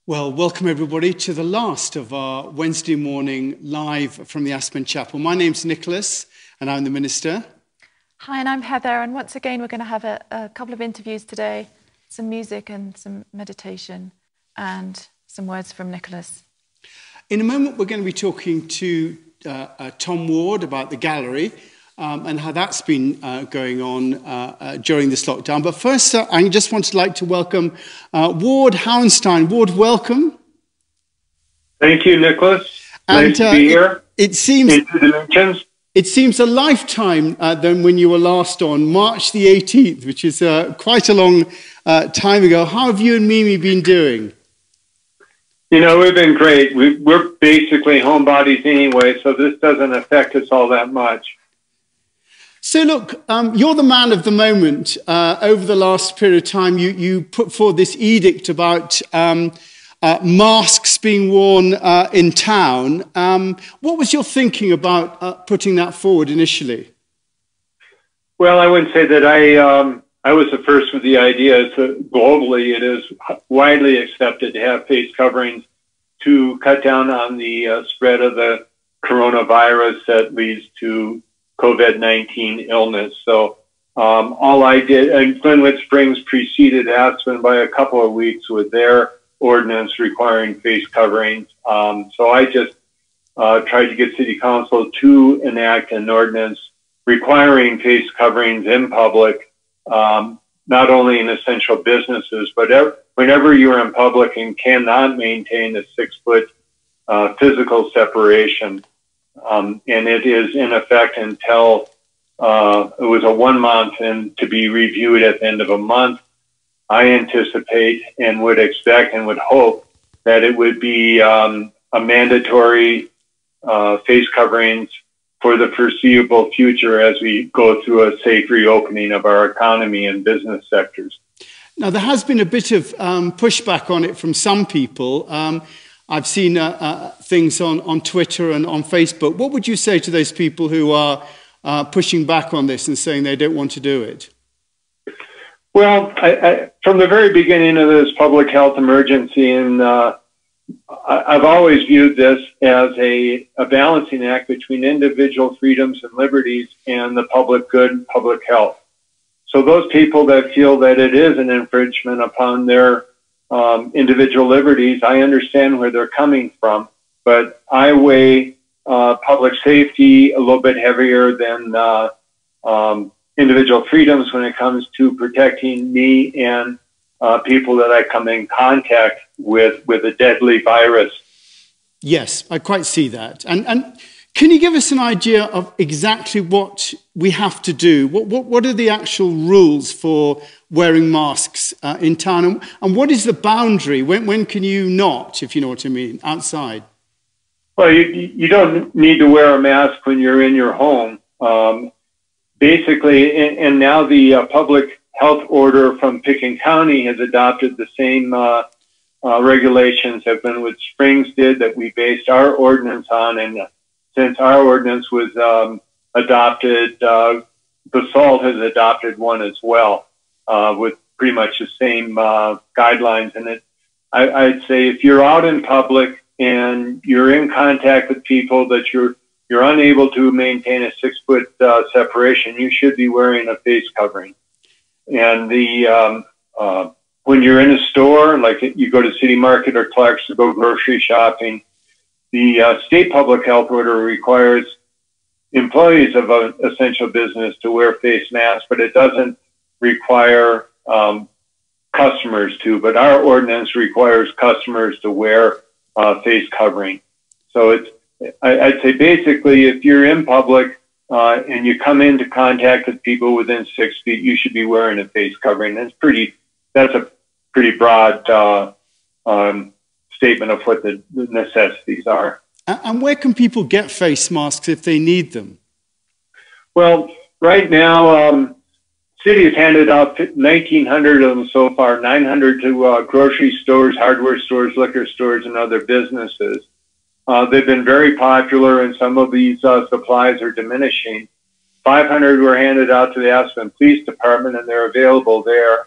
Well, welcome everybody to the last of our Wednesday morning live from the Aspen Chapel. My name's Nicholas and I'm the minister. Hi, and I'm Heather, and once again we're going to have a couple of interviews today, some music and some meditation and some words from Nicholas. In a moment we're going to be talking to Tom Ward about the gallery and how that's been going on during this lockdown. But first, I just like to welcome Ward Hauenstein. Ward, welcome. Thank you, Nicholas. Nice to be here. It seems a lifetime than when you were last on, March the 18th, which is quite a long time ago. How have you and Mimi been doing? You know, we've been great. We're basically homebodies anyway, so this doesn't affect us all that much. So look, you're the man of the moment. Over the last period of time, you put forward this edict about masks being worn in town. What was your thinking about putting that forward initially? Well, I wouldn't say that I was the first with the idea. Globally, it is widely accepted to have face coverings to cut down on the spread of the coronavirus that leads to COVID-19 illness. So all I did, and Glenwood Springs preceded Aspen by a couple of weeks with their ordinance requiring face coverings. So I just tried to get City Council to enact an ordinance requiring face coverings in public, not only in essential businesses, but whenever you're in public and cannot maintain a 6-foot physical separation. And it is in effect until it was a 1 month and to be reviewed at the end of a month. I anticipate and would expect and would hope that it would be a mandatory face coverings for the foreseeable future as we go through a safe reopening of our economy and business sectors. Now, there has been a bit of pushback on it from some people. I've seen things on Twitter and on Facebook. What would you say to those people who are pushing back on this and saying they don't want to do it? Well, from the very beginning of this public health emergency, and I've always viewed this as a balancing act between individual freedoms and liberties and the public good and public health. So those people that feel that it is an infringement upon their individual liberties, I understand where they're coming from, but I weigh public safety a little bit heavier than individual freedoms when it comes to protecting me and people that I come in contact with a deadly virus. Yes, I quite see that. And can you give us an idea of exactly what we have to do? What are the actual rules for wearing masks in town? And what is the boundary? When can you not, if you know what I mean, outside? Well, you don't need to wear a mask when you're in your home. Basically, and now the public health order from Pickens County has adopted the same regulations that Glenwood Springs did that we based our ordinance on. And since our ordinance was adopted, Basalt has adopted one as well with pretty much the same guidelines. And I'd say if you're out in public and you're in contact with people that you're unable to maintain a 6-foot separation, you should be wearing a face covering. And when you're in a store, like you go to City Market or Clark's to go grocery shopping, the state public health order requires employees of an essential business to wear face masks, but it doesn't require customers to. But our ordinance requires customers to wear face covering. So I'd say basically if you're in public and you come into contact with people within 6 feet, you should be wearing a face covering. That's a pretty broad statement of what the necessities are. And where can people get face masks if they need them? Well, right now, City has handed out 1,900 of them so far, 900 to grocery stores, hardware stores, liquor stores, and other businesses. They've been very popular, and some of these supplies are diminishing. 500 were handed out to the Aspen Police Department, and they're available there.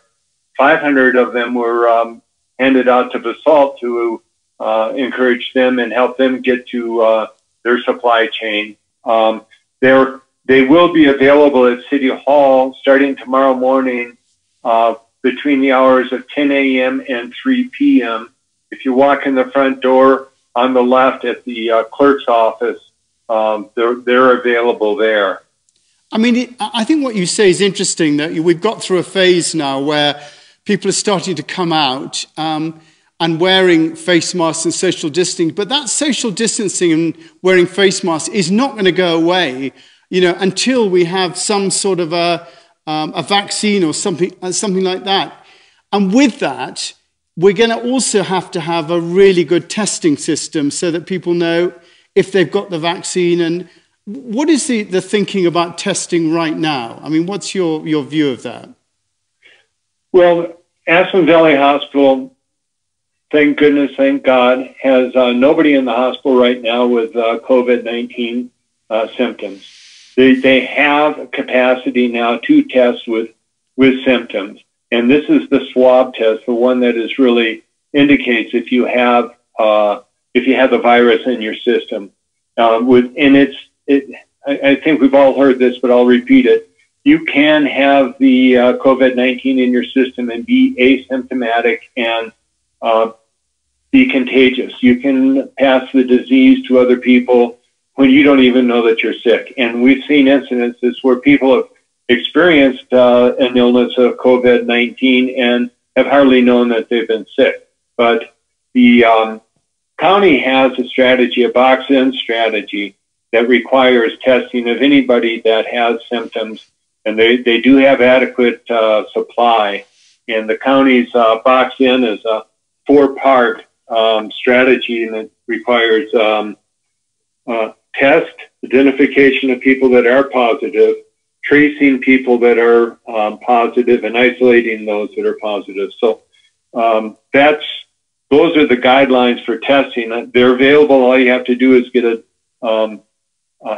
500 of them were handed out to Basalt to encourage them and help them get to their supply chain. They will be available at City Hall starting tomorrow morning between the hours of 10 a.m. and 3 p.m. If you walk in the front door on the left at the clerk's office, they're available there. I mean, I think what you say is interesting, that we've got through a phase now where people are starting to come out and wearing face masks and social distancing. But that social distancing and wearing face masks is not going to go away, until we have some sort of a vaccine or something like that. And with that, we're going to also have to have a really good testing system so that people know if they've got the vaccine. And what is the thinking about testing right now? I mean, what's your view of that? Well, Aspen Valley Hospital, thank goodness, thank God, has nobody in the hospital right now with COVID-19 symptoms. They have capacity now to test with symptoms. And this is the swab test, the one that is really indicates if you have the virus in your system. I think we've all heard this, but I'll repeat it. You can have the COVID-19 in your system and be asymptomatic and be contagious. You can pass the disease to other people when you don't even know that you're sick. And we've seen incidences where people have experienced an illness of COVID-19 and have hardly known that they've been sick. But the county has a strategy, a box-in strategy, that requires testing of anybody that has symptoms, and they do have adequate supply. And the county's box-in is a 4-part strategy, and it requires test, identification of people that are positive, tracing people that are positive, and isolating those that are positive. So those are the guidelines for testing. They're available. All you have to do is get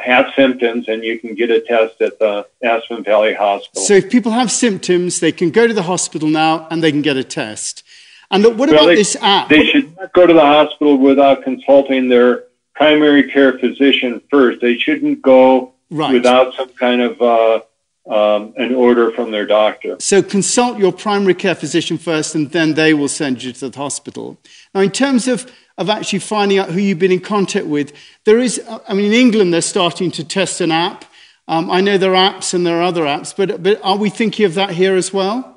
have symptoms, and you can get a test at the Aspen Valley Hospital. So if people have symptoms, they can go to the hospital now and they can get a test. And what about this app? They should not go to the hospital without consulting their primary care physician first. They shouldn't go without some kind of an order from their doctor. So consult your primary care physician first, and then they will send you to the hospital. Now, in terms of actually finding out who you've been in contact with, there is, in England, they're starting to test an app. I know there are apps and there are other apps, but are we thinking of that here as well?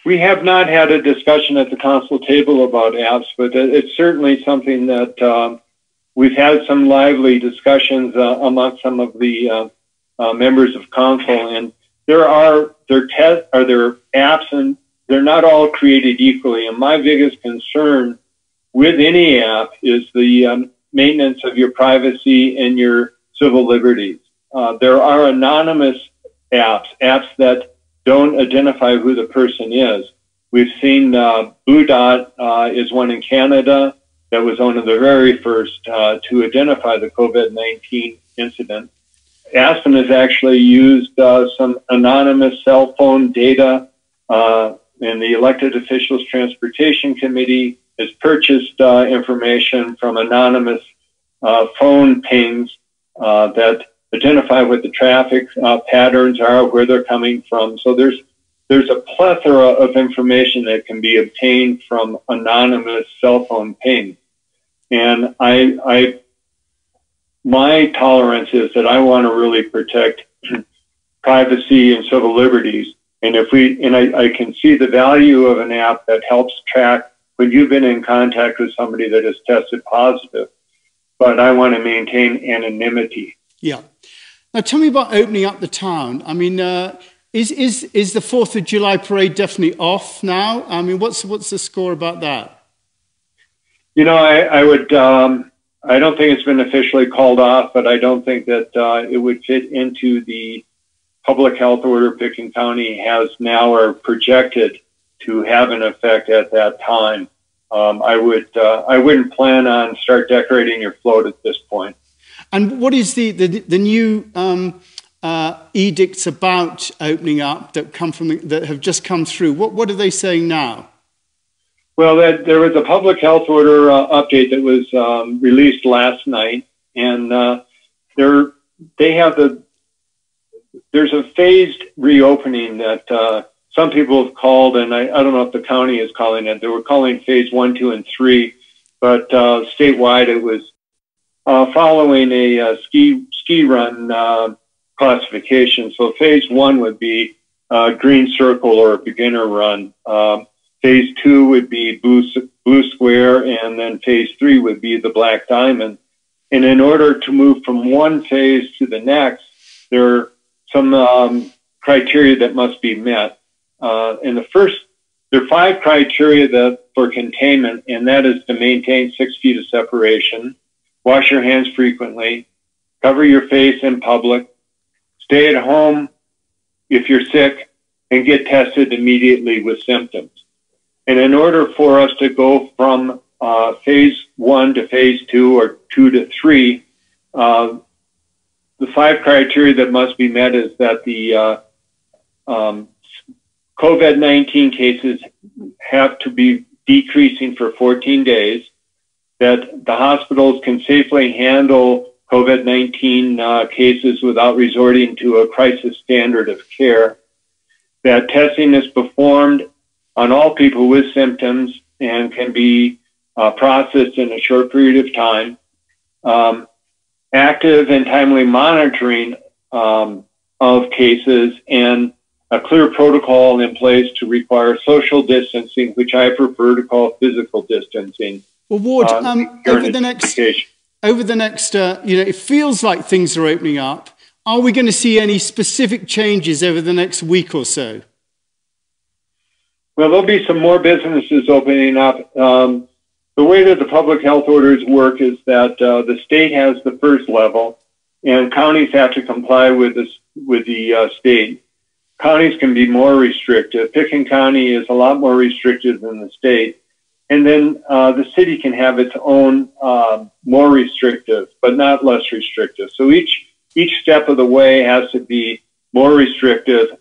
We have not had a discussion at the council table about apps, but it's certainly something that we've had some lively discussions among some of the members of council, and there are apps, and they're not all created equally. And my biggest concern with any app is the maintenance of your privacy and your civil liberties. There are anonymous apps that don't identify who the person is. We've seen Blue Dot is one in Canada that was one of the very first to identify the COVID-19 incident. Aspen has actually used some anonymous cell phone data, and the Elected Officials Transportation Committee has purchased information from anonymous phone pings that identify what the traffic patterns are, where they're coming from. So there's a plethora of information that can be obtained from anonymous cell phone pings. And my tolerance is that I want to really protect privacy and civil liberties. And I can see the value of an app that helps track when you've been in contact with somebody that has tested positive, but I want to maintain anonymity. Yeah. Now tell me about opening up the town. I mean, is the 4th of July parade definitely off now? I mean, what's the score about that? I don't think it's been officially called off, but I don't think that it would fit into the public health order Pickens County has now or projected to have an effect at that time. I wouldn't plan on start decorating your float at this point. And what is the new edicts about opening up that have just come through? What are they saying now? Well, there was a public health order update that was released last night, and they have there's a phased reopening that some people have called, and I don't know if the county is calling it. They were calling phase 1, 2, and 3, but statewide it was following a ski run classification. So phase 1 would be green circle or beginner run. Phase 2 would be blue square, and then phase 3 would be the black diamond. And in order to move from one phase to the next, there are some criteria that must be met. In the first, there are 5 criteria for containment, and that is to maintain 6 feet of separation, wash your hands frequently, cover your face in public, stay at home if you're sick, and get tested immediately with symptoms. And in order for us to go from phase 1 to phase 2 or 2 to 3, the 5 criteria that must be met is that the COVID-19 cases have to be decreasing for 14 days, that the hospitals can safely handle COVID-19 cases without resorting to a crisis standard of care, that testing is performed on all people with symptoms and can be processed in a short period of time, active and timely monitoring of cases, and a clear protocol in place to require social distancing, which I prefer to call physical distancing. Well, Ward, over the next, it feels like things are opening up. Are we going to see any specific changes over the next week or so? Well, there'll be some more businesses opening up. The way that the public health orders work is that the state has the first level, and counties have to comply with the state. Counties can be more restrictive. Pickens County is a lot more restrictive than the state. And then the city can have its own more restrictive, but not less restrictive. So each step of the way has to be more restrictive,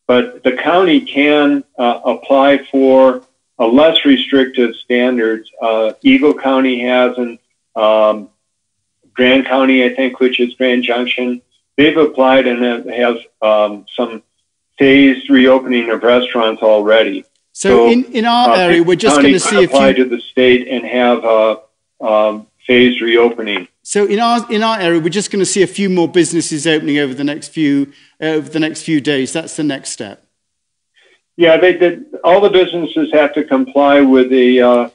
but the county can apply for a less restrictive standards. Eagle County has, and Grand County, I think, which is Grand Junction, they've applied and it has some phased reopening of restaurants already. So in our area, we're just going to see a few. Apply to the state and have phased reopening. So in our area, we're just going to see a few more businesses opening over the next few days. That's the next step. Yeah, they did. All the businesses have to comply with a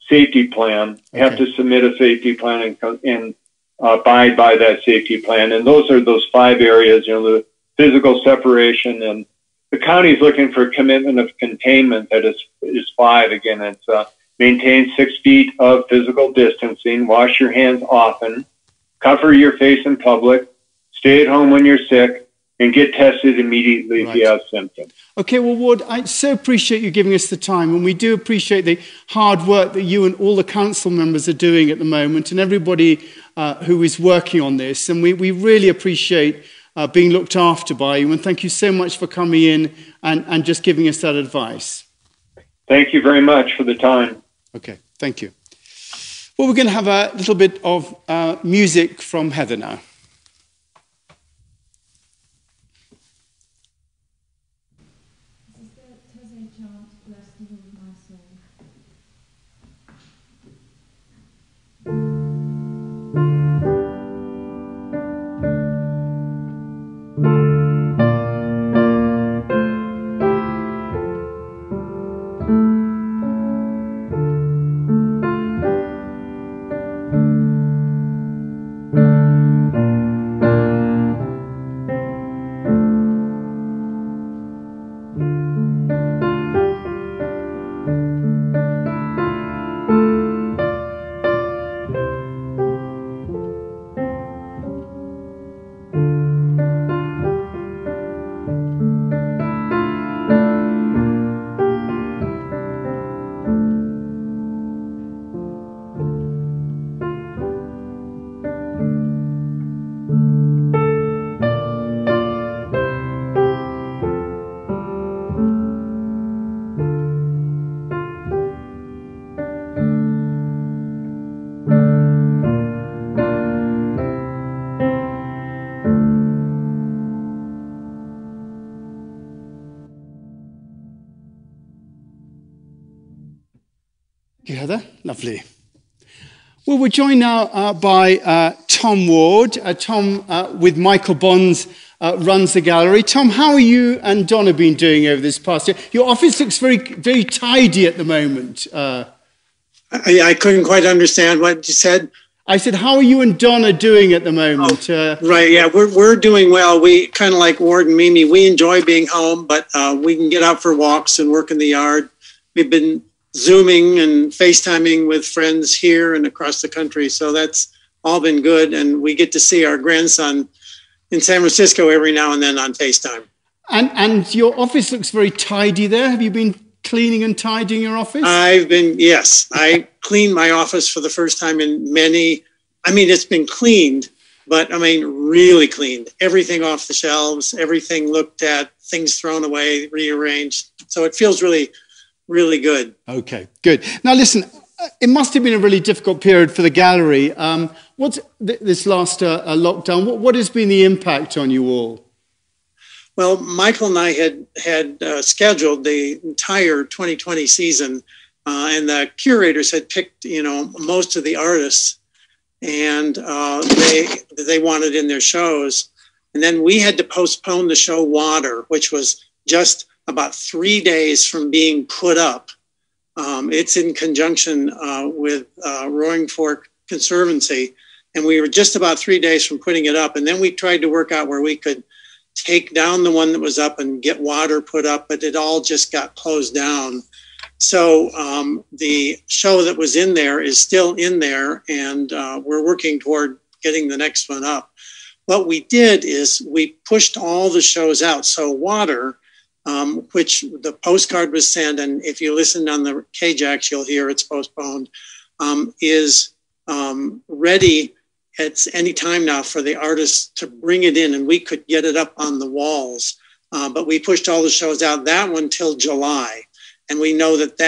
safety plan. Okay. Have to submit a safety plan and abide by that safety plan. And those are those 5 areas. The physical separation, and the county is looking for a commitment of containment that is 5. Again, it's maintain 6 feet of physical distancing, wash your hands often, cover your face in public, stay at home when you're sick, and get tested immediately if you have symptoms. Okay, well, Ward, I so appreciate you giving us the time, and we do appreciate the hard work that you and all the council members are doing at the moment, and everybody who is working on this, and we really appreciate being looked after by you, and thank you so much for coming in and just giving us that advice. Thank you very much for the time. Okay, thank you. Well, we're going to have a little bit of music from Heather now. Lovely. Well, we're joined now by Tom Ward. Tom, with Michael Bonds, runs the gallery. Tom, how are you and Donna been doing over this past year? Your office looks very, very tidy at the moment. I couldn't quite understand what you said. I said, how are you and Donna doing at the moment? Right, yeah, we're doing well. We kind of like Ward and Mimi. We enjoy being home, but we can get out for walks and work in the yard. We've been Zooming and FaceTiming with friends here and across the country, so that's all been good. And we get to see our grandson in San Francisco every now and then on FaceTime. And your office looks very tidy there. Have you been cleaning and tidying your office? Yes. I cleaned my office for the first time in it's been cleaned, but really cleaned. Everything off the shelves, everything looked at, things thrown away, rearranged. So it feels really, really good. Okay, good. Now listen, it must have been a really difficult period for the gallery. What's this last lockdown? What has been the impact on you all? Well, Michael and I had scheduled the entire 2020 season, and the curators had picked, most of the artists, and they wanted in their shows. And then we had to postpone the show Water, which was just about 3 days from being put up. It's in conjunction with Roaring Fork Conservancy, and we were just about 3 days from putting it up. And then we tried to work out where we could take down the one that was up and get Water put up, but it all just got closed down. So the show that was in there is still in there, and we're working toward getting the next one up. What we did is we pushed all the shows out. So Water, which the postcard was sent, and if you listen on the KJAX, you'll hear it's postponed, is ready at any time now for the artists to bring it in, and we could get it up on the walls. But we pushed all the shows out, that one till July. And we know that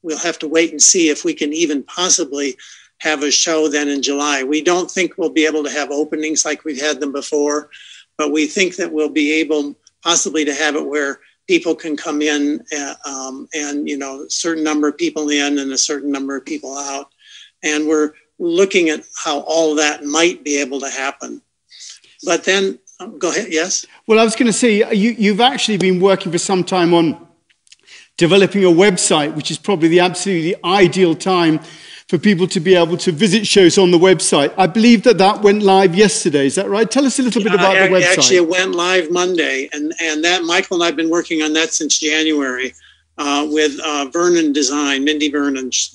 we'll have to wait and see if we can even possibly have a show then in July. We don't think we'll be able to have openings like we've had them before, but we think that we'll be able possibly to have it where people can come in and a certain number of people in and a certain number of people out. And we're looking at how all that might be able to happen. But then, go ahead, yes? Well, I was going to say, you've actually been working for some time on developing a website, which is probably the absolutely ideal time for people to be able to visit shows on the website. I believe that went live yesterday. Is that right? Tell us a little bit about the website. Actually, it went live Monday, and that Michael and I have been working on that since January with Vernon Design, Mindy Vernon's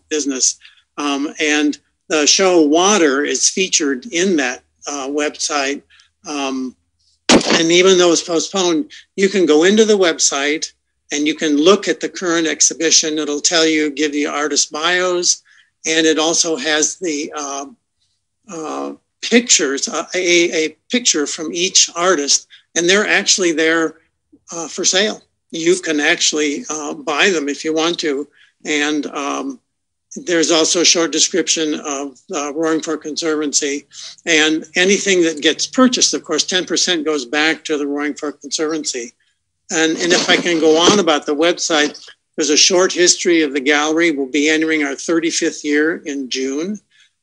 business. And the show Water is featured in that website. And even though it's postponed, you can go into the website and you can look at the current exhibition. It'll tell you, give you artist bios, and it also has the pictures, a picture from each artist, and they're actually there for sale. You can actually buy them if you want to. And there's also a short description of Roaring Fork Conservancy, and anything that gets purchased, of course, 10% goes back to the Roaring Fork Conservancy. And if I can go on about the website, there's a short history of the gallery. We'll be entering our 35th year in June.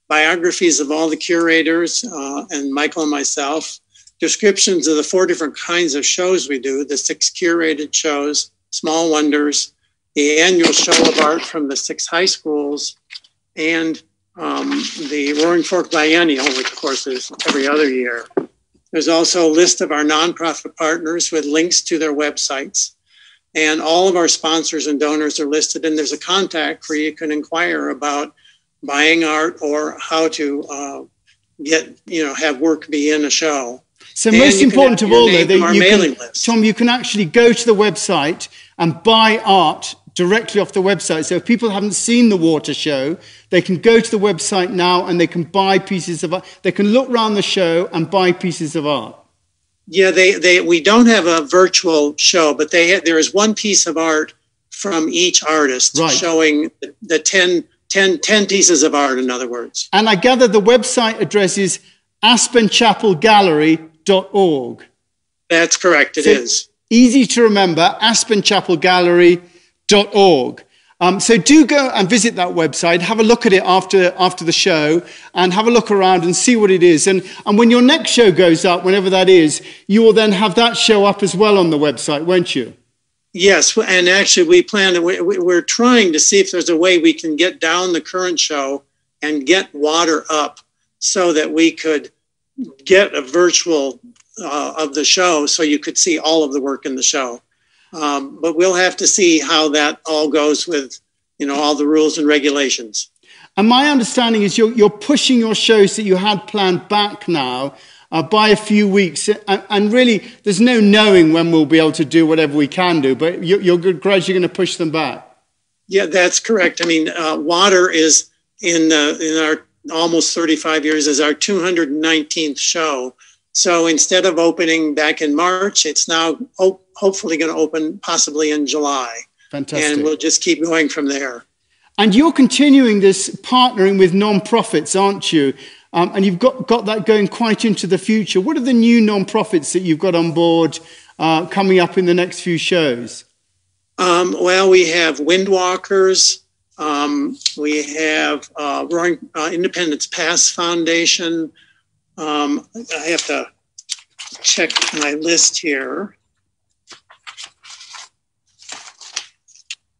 Biographies of all the curators and Michael and myself. Descriptions of the 4 different kinds of shows we do, the 6 curated shows, Small Wonders, the annual show of art from the 6 high schools, and the Roaring Fork Biennial, which of course is every other year. There's also a list of our nonprofit partners with links to their websites. And all of our sponsors and donors are listed, and there's a contact where you can inquire about buying art or how to have work be in a show. So most important of all, though, Tom, you can actually go to the website and buy art directly off the website. So if people haven't seen the Water show, they can go to the website now and they can buy pieces of art. They can look around the show and buy pieces of art. Yeah, we don't have a virtual show, but there is one piece of art from each artist, right, showing the 10 pieces of art, in other words. And I gather the website address is aspenchapelgallery.org. That's correct, it is. Easy to remember, aspenchapelgallery.org. So do go and visit that website, have a look at it after the show, and have a look around and see what it is. And when your next show goes up, whenever that is, you will then have that show up as well on the website, won't you? Yes, and actually we're trying to see if there's a way we can get down the current show and get water up so that we could get a virtual of the show so you could see all of the work in the show. But we'll have to see how that all goes with, all the rules and regulations. And my understanding is you're pushing your shows that you had planned back now by a few weeks. And really, there's no knowing when we'll be able to do whatever we can do, but you're gradually going to push them back. Yeah, that's correct. I mean, water is in our almost 35 years is our 219th show. So instead of opening back in March, it's now hopefully going to open possibly in July. Fantastic. And we'll just keep going from there. And you're continuing this partnering with non-profits, aren't you? And you've got that going quite into the future. What are the new non-profits that you've got on board coming up in the next few shows? Well, we have Windwalkers. We have Roaring Independence Pass Foundation. I have to check my list here.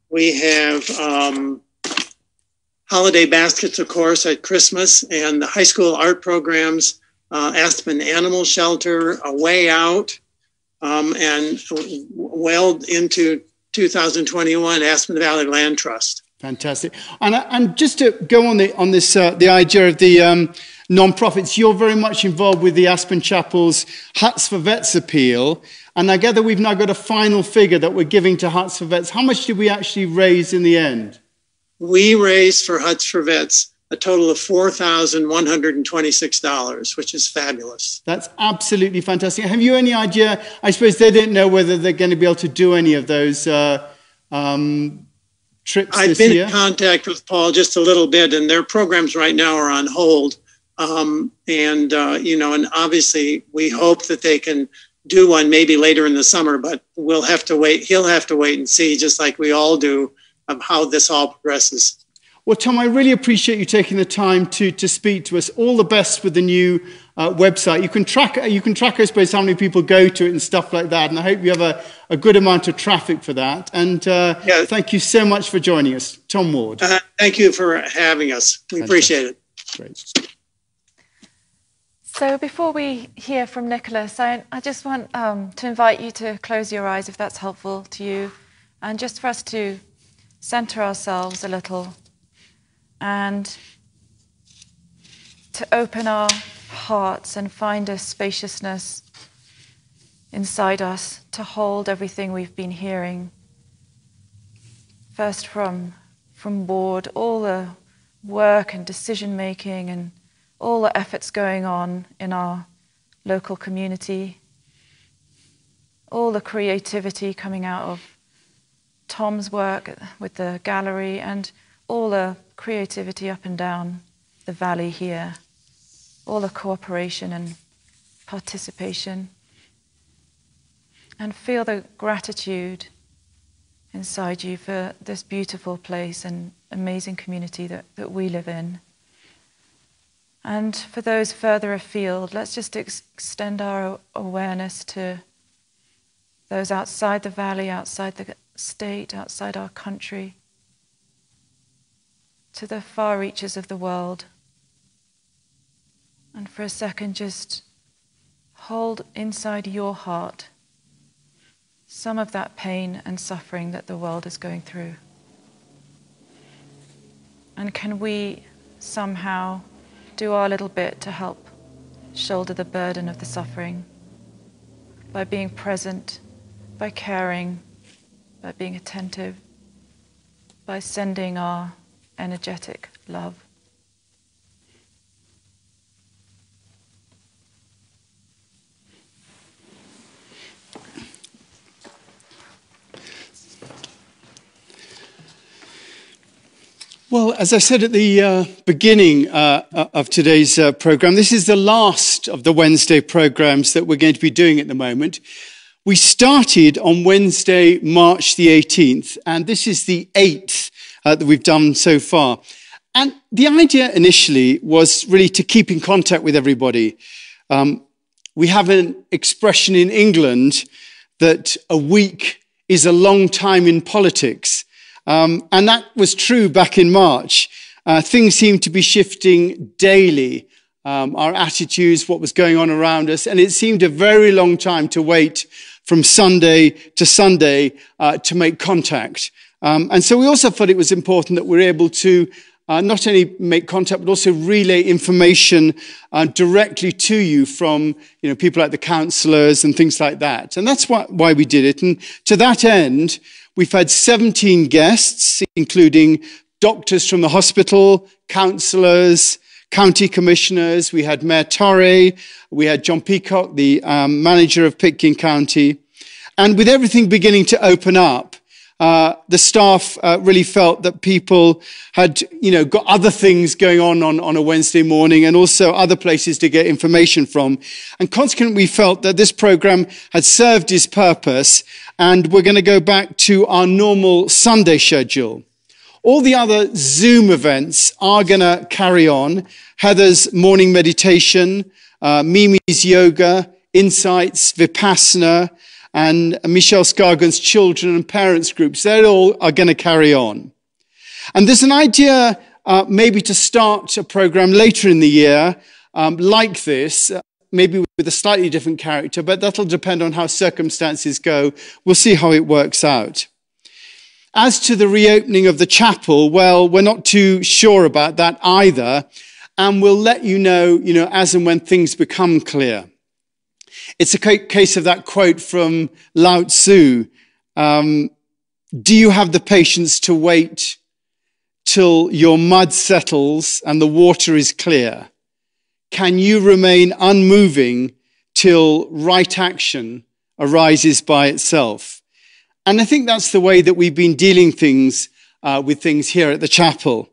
We have holiday baskets, of course, at Christmas, and the high school art programs, Aspen Animal Shelter, A Way Out, and well into 2021, Aspen Valley Land Trust. Fantastic. And just to go on this, the idea of the non-profits, you're very much involved with the Aspen Chapel's Huts for Vets appeal. And I gather we've now got a final figure that we're giving to Huts for Vets. How much did we actually raise in the end? We raised for Huts for Vets a total of $4,126, which is fabulous. That's absolutely fantastic. Have you any idea? I suppose they don't know whether they're going to be able to do any of those trips I've been in contact with Paul just a little bit, and their programs right now are on hold. And obviously we hope that they can do one maybe later in the summer, but we'll have to wait. He'll have to wait and see, just like we all do, of how this all progresses. Well, Tom, I really appreciate you taking the time to speak to us. All the best with the new website. You can track, I suppose, how many people go to it and stuff like that. And I hope you have a good amount of traffic for that. And thank you so much for joining us. Tom Ward. Thank you for having us. We appreciate it. Great. So before we hear from Nicholas, I just want to invite you to close your eyes, if that's helpful to you, and just for us to center ourselves a little and to open our hearts and find a spaciousness inside us to hold everything we've been hearing. First from Ward, all the work and decision making and all the efforts going on in our local community, all the creativity coming out of Tom's work with the gallery, and all the creativity up and down the valley here, all the cooperation and participation, and feel the gratitude inside you for this beautiful place and amazing community that we live in. And for those further afield, let's just extend our awareness to those outside the valley, outside the state, outside our country, to the far reaches of the world. And for a second, just hold inside your heart some of that pain and suffering that the world is going through. And can we somehow do our little bit to help shoulder the burden of the suffering by being present, by caring, by being attentive, by sending our energetic love. Well, as I said at the beginning of today's program, this is the last of the Wednesday programs that we're going to be doing at the moment. We started on Wednesday, March the 18th, and this is the 8th that we've done so far. And the idea initially was really to keep in contact with everybody. We have an expression in England that a week is a long time in politics. And that was true back in March. Things seemed to be shifting daily. Our attitudes, what was going on around us. And it seemed a very long time to wait from Sunday to Sunday to make contact. And so we also thought it was important that we're able to not only make contact, but also relay information directly to you from people like the councillors and things like that. And that's why we did it. And to that end, we've had 17 guests, including doctors from the hospital, councillors, county commissioners. We had Mayor Torre, we had John Peacock, the manager of Pitkin County. And with everything beginning to open up, the staff really felt that people had, got other things going on a Wednesday morning and also other places to get information from. And consequently, we felt that this program had served its purpose and we're going to go back to our normal Sunday schedule. All the other Zoom events are going to carry on. Heather's morning meditation, Mimi's yoga, Insights, Vipassana, and Michelle Scargan's children and parents groups. They all are going to carry on. And there's an idea maybe to start a program later in the year like this, maybe with a slightly different character, but that'll depend on how circumstances go. We'll see how it works out. As to the reopening of the chapel, well, we're not too sure about that either. And we'll let you know, as and when things become clear. It's a case of that quote from Lao Tzu. Do you have the patience to wait till your mud settles and the water is clear? Can you remain unmoving till right action arises by itself? And I think that's the way that we've been dealing with things here at the chapel.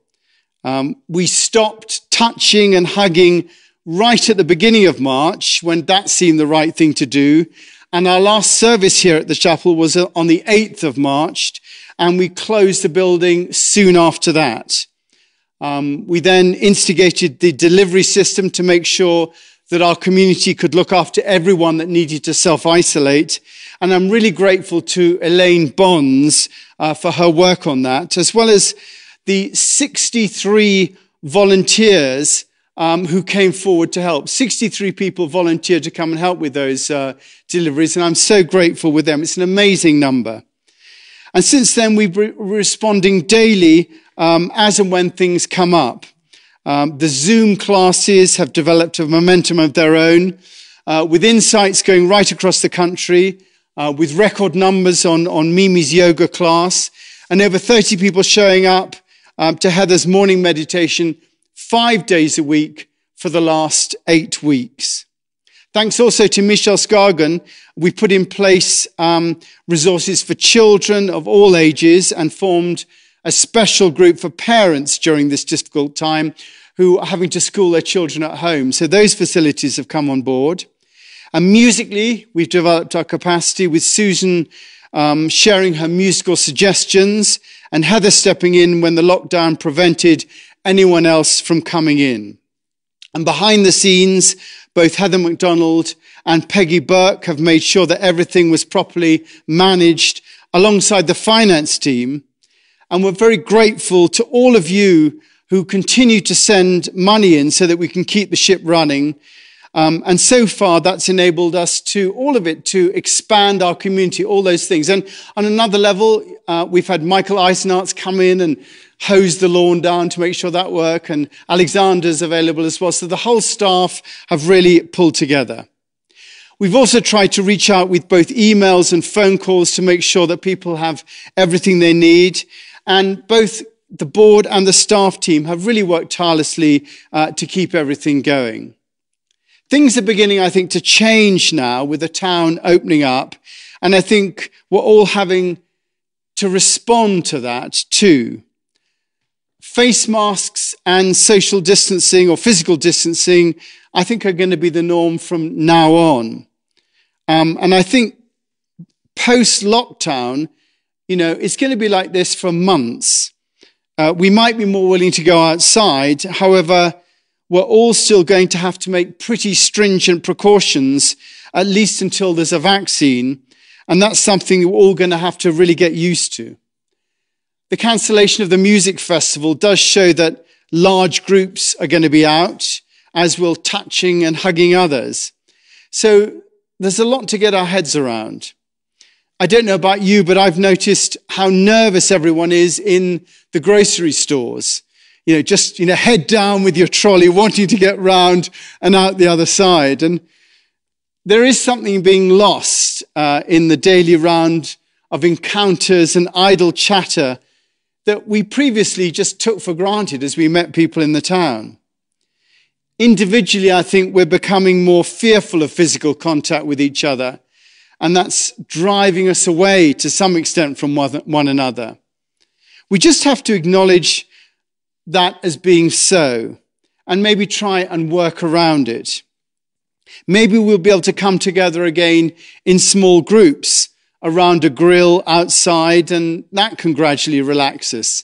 We stopped touching and hugging right at the beginning of March when that seemed the right thing to do. And our last service here at the chapel was on the 8th of March, and we closed the building soon after that. We then instigated the delivery system to make sure that our community could look after everyone that needed to self-isolate. And I'm really grateful to Elaine Bonds for her work on that, as well as the 63 volunteers who came forward to help. 63 people volunteered to come and help with those deliveries, and I'm so grateful with them. It's an amazing number. And since then, we've been responding daily as and when things come up. The Zoom classes have developed a momentum of their own, with Insights going right across the country, with record numbers on Mimi's yoga class, and over 30 people showing up to Heather's morning meditation 5 days a week for the last 8 weeks. Thanks also to Michelle Scargan, we put in place resources for children of all ages and formed a special group for parents during this difficult time who are having to school their children at home. So those facilities have come on board. And musically, we've developed our capacity with Susan sharing her musical suggestions and Heather stepping in when the lockdown prevented anyone else from coming in. And behind the scenes, both Heather MacDonald and Peggy Burke have made sure that everything was properly managed alongside the finance team. And we're very grateful to all of you who continue to send money in so that we can keep the ship running. And so far, that's enabled us to, all of it, to expand our community, all those things. And on another level, we've had Michael Eisenarts come in and hose the lawn down to make sure that works, and Alexander's available as well. So the whole staff have really pulled together. We've also tried to reach out with both emails and phone calls to make sure that people have everything they need. And both the board and the staff team have really worked tirelessly to keep everything going. Things are beginning, I think, to change now with the town opening up. And I think we're all having to respond to that too. Face masks and social distancing or physical distancing, I think, are going to be the norm from now on. And I think post-lockdown, it's going to be like this for months. We might be more willing to go outside. However, we're all still going to have to make pretty stringent precautions, at least until there's a vaccine. And that's something we're all going to have to really get used to. The cancellation of the music festival does show that large groups are going to be out, as will touching and hugging others. So there's a lot to get our heads around. I don't know about you, but I've noticed how nervous everyone is in the grocery stores. Just head down with your trolley, wanting to get round and out the other side. And there is something being lost in the daily round of encounters and idle chatter that we previously just took for granted as we met people in the town. Individually, I think we're becoming more fearful of physical contact with each other, and that's driving us away to some extent from one another. We just have to acknowledge that as being so, and maybe try and work around it. Maybe we'll be able to come together again in small groups around a grill outside, and that can gradually relax us.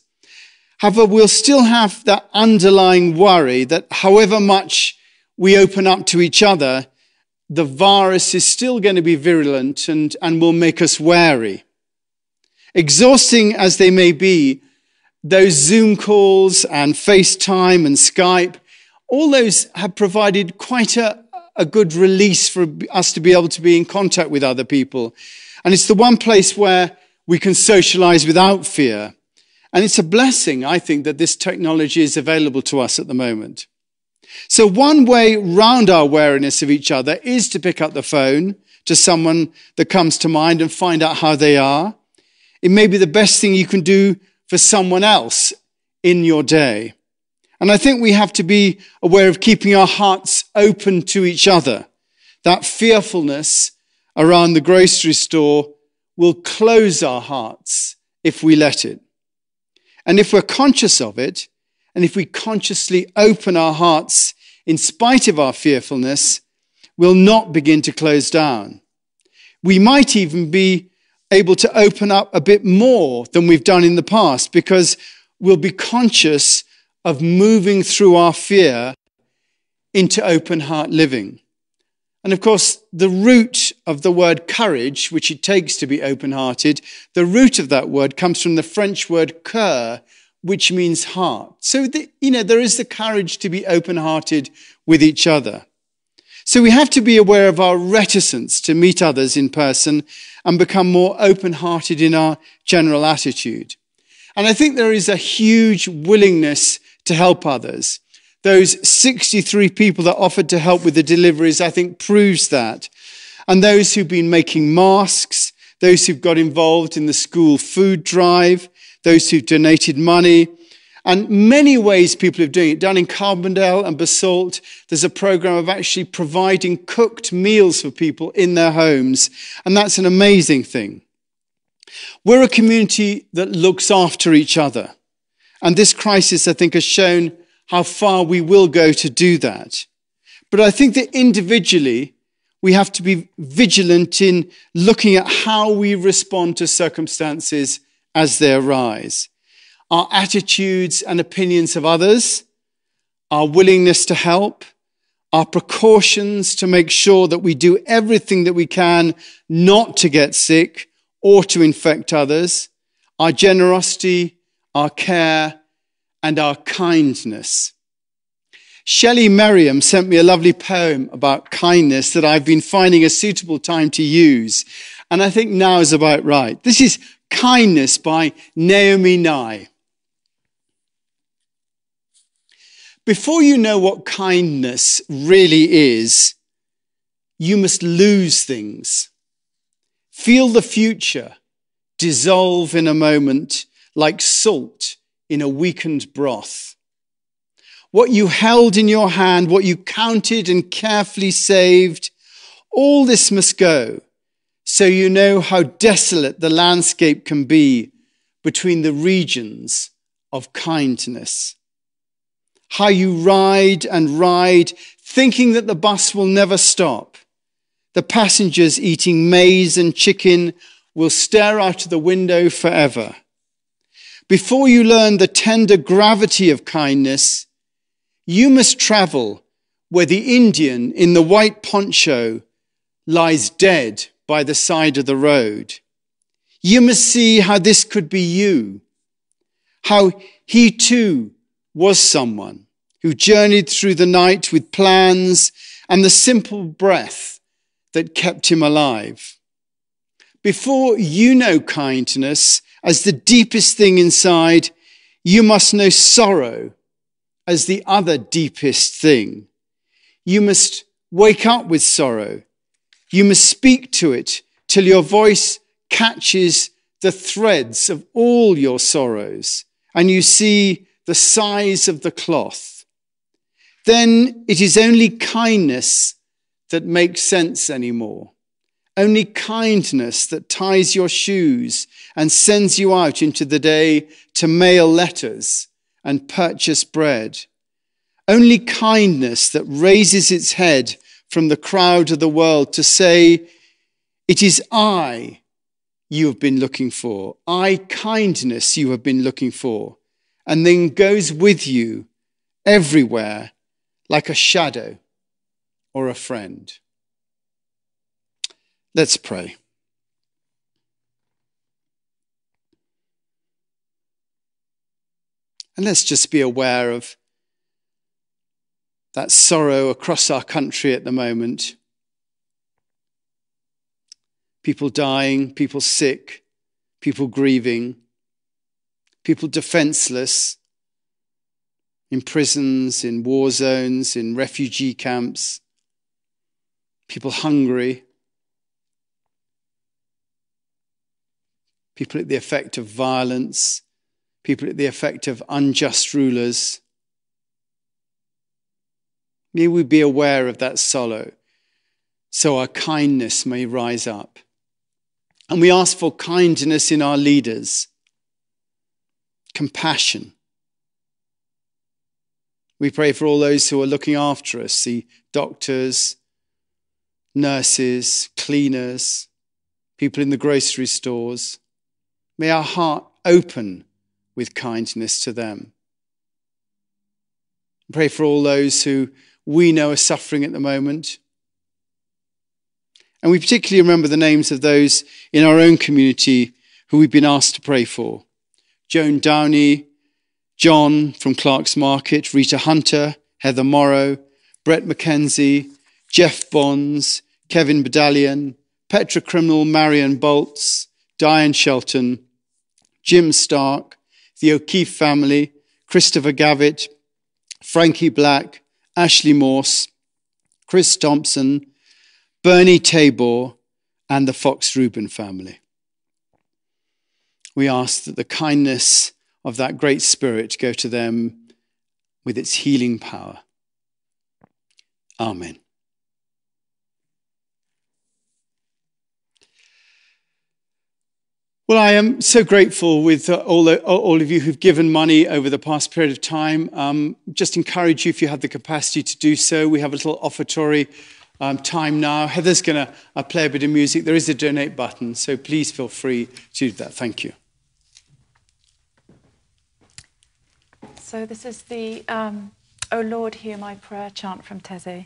However, we'll still have that underlying worry that however much we open up to each other, the virus is still going to be virulent and will make us wary. Exhausting as they may be, those Zoom calls and FaceTime and Skype, all those have provided quite a good release for us to be able to be in contact with other people. And it's the one place where we can socialize without fear. And it's a blessing, I think, that this technology is available to us at the moment. So one way round our wariness of each other is to pick up the phone to someone that comes to mind and find out how they are. It may be the best thing you can do for someone else in your day. And I think we have to be aware of keeping our hearts open to each other. That fearfulness around the grocery store will close our hearts if we let it. And if we're conscious of it, and if we consciously open our hearts in spite of our fearfulness, we'll not begin to close down. We might even be able to open up a bit more than we've done in the past, because we'll be conscious of moving through our fear into open heart living. And of course, the root of the word courage, which it takes to be open-hearted, the root of that word comes from the French word cœur, which means heart. So, there is the courage to be open-hearted with each other. So we have to be aware of our reticence to meet others in person and become more open-hearted in our general attitude. And I think there is a huge willingness to help others. Those 63 people that offered to help with the deliveries, I think, proves that. And those who've been making masks, those who've got involved in the school food drive, those who've donated money, and many ways people are doing it. Down in Carbondale and Basalt, there's a program of actually providing cooked meals for people in their homes. And that's an amazing thing. We're a community that looks after each other. And this crisis, I think, has shown how far we will go to do that. But I think that individually, we have to be vigilant in looking at how we respond to circumstances as they arise. Our attitudes and opinions of others, our willingness to help, our precautions to make sure that we do everything that we can not to get sick or to infect others, our generosity, our care, and our kindness. Shelley Merriam sent me a lovely poem about kindness that I've been finding a suitable time to use, and I think now is about right. This is Kindness by Naomi Nye. Before you know what kindness really is, you must lose things. Feel the future dissolve in a moment like salt in a weakened broth. What you held in your hand, what you counted and carefully saved, all this must go, so you know how desolate the landscape can be between the regions of kindness. How you ride and ride, thinking that the bus will never stop. The passengers eating maize and chicken will stare out of the window forever. before you learn the tender gravity of kindness, you must travel where the Indian in the white poncho lies dead by the side of the road. You must see how this could be you, how he too was someone who journeyed through the night with plans and the simple breath that kept him alive. Before you know kindness as the deepest thing inside, you must know sorrow as the other deepest thing. You must wake up with sorrow. You must speak to it till your voice catches the threads of all your sorrows and you see the size of the cloth. Then it is only kindness that makes sense anymore. Only kindness that ties your shoes and sends you out into the day to mail letters and purchase bread. Only kindness that raises its head from the crowd of the world to say, it is I you have been looking for, I kindness you have been looking for, and then goes with you everywhere like a shadow or a friend. Let's pray. And let's just be aware of that sorrow across our country at the moment. People dying, people sick, people grieving, people defenseless in prisons, in war zones, in refugee camps, people hungry, people at the effect of violence, people at the effect of unjust rulers. May we be aware of that sorrow so our kindness may rise up. And we ask for kindness in our leaders, compassion. We pray for all those who are looking after us, the doctors, nurses, cleaners, people in the grocery stores. May our heart open with kindness to them. Pray for all those who we know are suffering at the moment. And we particularly remember the names of those in our own community who we've been asked to pray for. Joan Downey, John from Clark's Market, Rita Hunter, Heather Morrow, Brett McKenzie, Jeff Bonds, Kevin Badalian, Petra Criminal, Marion Bolts, Diane Shelton, Jim Stark, the O'Keefe family, Christopher Gavitt, Frankie Black, Ashley Morse, Chris Thompson, Bernie Tabor, and the Fox Rubin family. We ask that the kindness of that great spirit go to them with its healing power. Amen. Well, I am so grateful with all of you who've given money over the past period of time. Just encourage you, if you have the capacity to do so. We have a little offertory time now. Heather's going to play a bit of music. There is a donate button, so please feel free to do that. Thank you. So this is the O Lord, Hear My Prayer chant from Teze.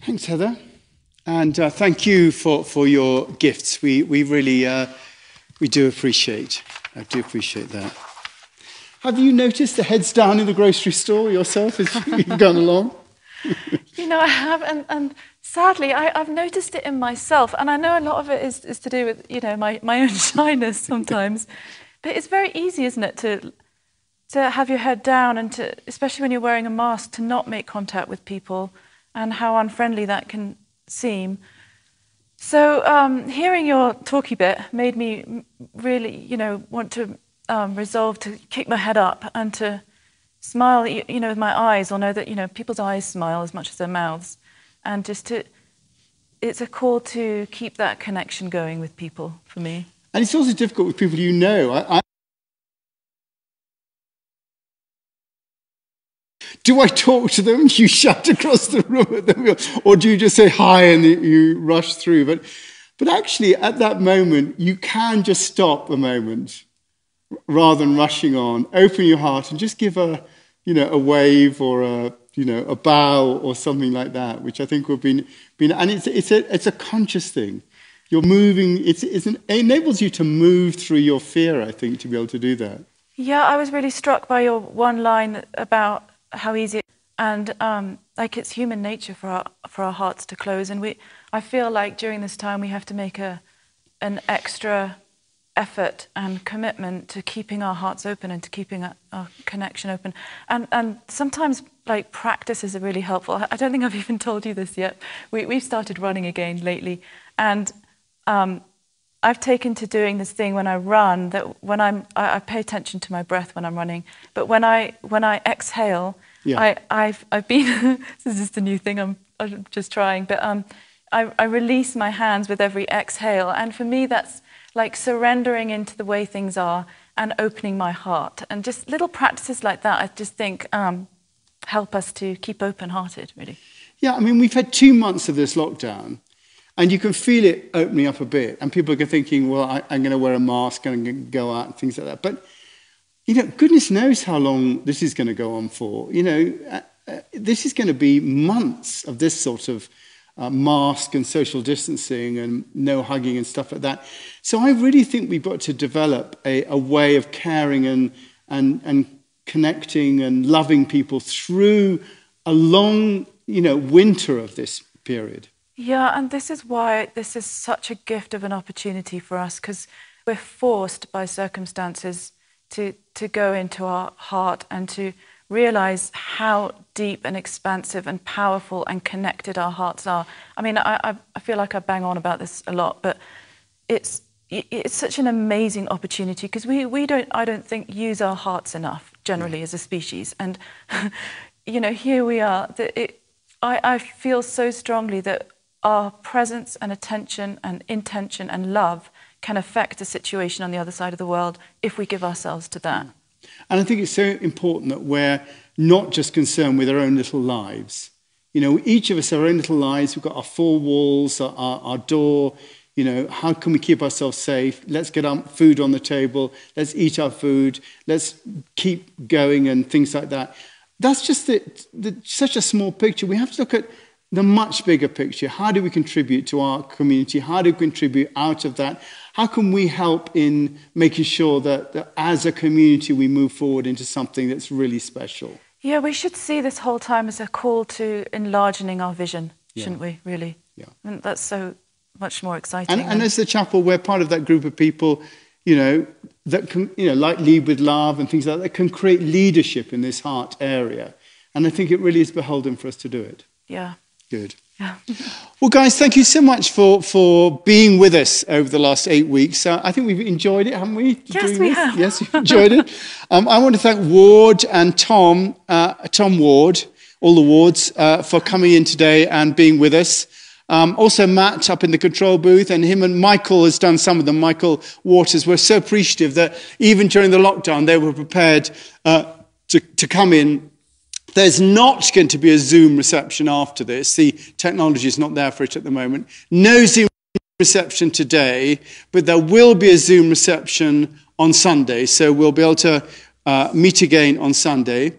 Thanks, Heather. And thank you for your gifts. We really we do appreciate. I do appreciate that. Have you noticed the heads down in the grocery store yourself as you've gone along? I have, and sadly, I've noticed it in myself, and I know a lot of it is to do with, my own shyness sometimes. But it's very easy, isn't it, to have your head down and to, especially when you're wearing a mask, to not make contact with people, and how unfriendly that can seem. So hearing your talky bit made me really, want to resolve to keep my head up and to smile, with my eyes, or know that, people's eyes smile as much as their mouths. And it's a call to keep that connection going with people for me. And it's also difficult with people you know. Do I talk to them? You shout across the room at them, or do you just say hi and you rush through? But actually, at that moment, you can just stop a moment rather than rushing on. Open your heart and just give a wave or a bow or something like that, which I think would be. And it's a conscious thing. You're moving. It enables you to move through your fear, I think, to be able to do that. Yeah, I was really struck by your one line about how easy and it's human nature for our hearts to close, and I feel like during this time we have to make an extra effort and commitment to keeping our hearts open and to keeping our connection open, and sometimes practice is really helpful. I don't think I've even told you this yet. We've started running again lately, and I've taken to doing this thing when I run, that when I pay attention to my breath when I'm running, but when I exhale, yeah. I've been this is just a new thing I'm just trying, but I release my hands with every exhale, and for me that's like surrendering into the way things are and opening my heart, and just little practices like that I just think help us to keep open-hearted, really. Yeah, I mean, we've had 2 months of this lockdown. And you can feel it opening up a bit. And people are thinking, well, I'm going to wear a mask and I'm going to go out and things like that. But, goodness knows how long this is going to go on for. This is going to be months of this sort of mask and social distancing and no hugging and stuff like that. So I really think we've got to develop a way of caring and connecting and loving people through a long, winter of this period. Yeah, and this is why this is such a gift of an opportunity for us, because we're forced by circumstances to go into our heart and to realize how deep and expansive and powerful and connected our hearts are. I mean, I feel like I bang on about this a lot, but it's such an amazing opportunity, because I don't think use our hearts enough generally as a species. And, here we are. I feel so strongly that our presence and attention and intention and love can affect the situation on the other side of the world if we give ourselves to that. And I think it's so important that we're not just concerned with our own little lives. Each of us have our own little lives. We've got our four walls, our door. How can we keep ourselves safe? Let's get our food on the table. Let's eat our food. Let's keep going and things like that. That's just such a small picture. We have to look at the much bigger picture. How do we contribute to our community? How do we contribute out of that? How can we help in making sure that as a community we move forward into something that's really special? Yeah, we should see this whole time as a call to enlarging our vision, shouldn't we, really? Yeah. I mean, that's so much more exciting. And as the chapel, we're part of that group of people, that can, like Lead with Love and things like that can create leadership in this heart area. And I think it really is beholden for us to do it. Yeah. Good. Yeah. Well, guys, thank you so much for being with us over the last 8 weeks. I think we've enjoyed it, haven't we? Yes, we have. Yes, you've enjoyed it. I want to thank Ward and Tom Ward, all the Wards, for coming in today and being with us. Also Matt up in the control booth, and him and Michael has done some of them. Michael Waters, we're so appreciative that even during the lockdown, they were prepared to come in. There's not going to be a Zoom reception after this. The technology is not there for it at the moment. No Zoom reception today, but there will be a Zoom reception on Sunday. So we'll be able to meet again on Sunday.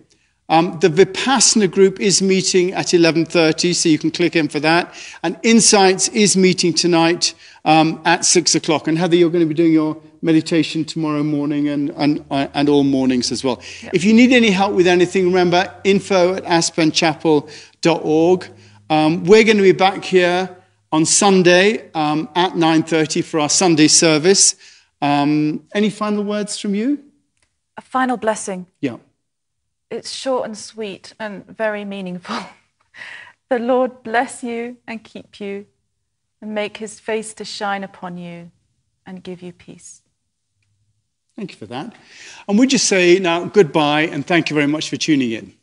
The Vipassana group is meeting at 11:30, so you can click in for that. And Insights is meeting tonight at 6 o'clock. And Heather, you're going to be doing your meditation tomorrow morning and all mornings as well. Yep. If you need any help with anything, remember info@aspenchapel.org. We're going to be back here on Sunday at 9:30 for our Sunday service. Any final words from you? A final blessing. Yeah. It's short and sweet and very meaningful. The Lord bless you and keep you and make his face to shine upon you and give you peace. Thank you for that. And we just say now goodbye and thank you very much for tuning in.